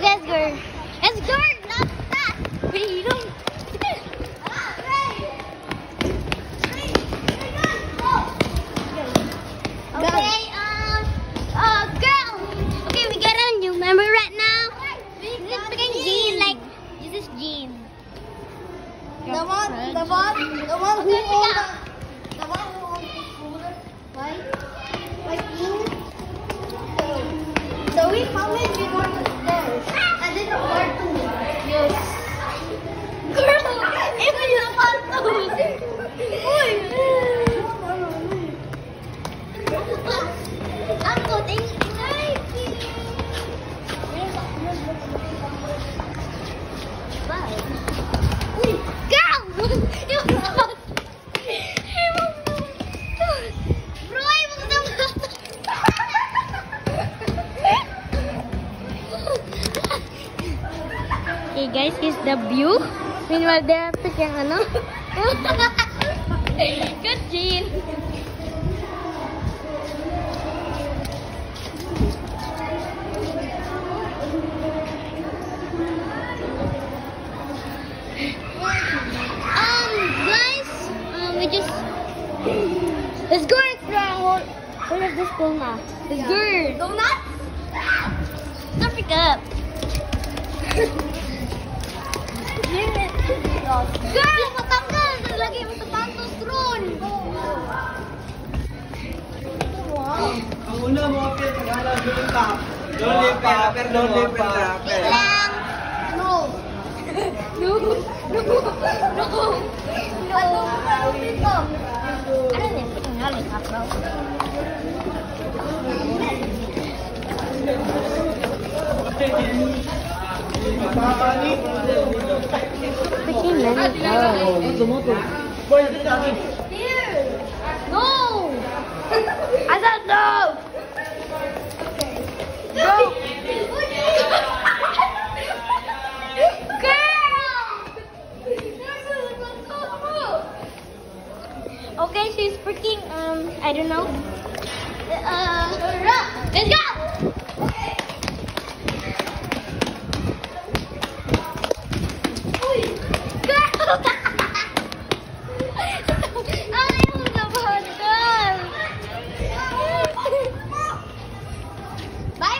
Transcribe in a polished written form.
Okay, let's go. Let's go. Not that. Freedom. Okay, girl. Okay, we got a new member right now. This is freaking Jean. Like, this is Jean. The one who owns the one who owns the scooter, right? Like you. So we promised we go to the stairs. And then the part two. Yes. Girl, ito yung part 2. Uy. Ako, tingin. Uy, girl! Yung part. Bro, ayaw mo na. Okay guys, here's the view. Meanwhile, there are freaking ano. Good Jean. Guys, we just let's go explore. Where is this school now? Let's go. Donuts? Don't pick up. Girl, matanggal! Lagi mo sa pantos ron! Wow! Ang una mo, Pet, naghanap yung top. Don't leave rapper, don't leave rapper. Lang! No. No! No! No! Ano mo gawin dito? Ano yun? Pingaling ka, bro. Freaking many flowers. No! I don't know! Bro! Girl! Okay, she's freaking, I don't know. Let's go! Bye,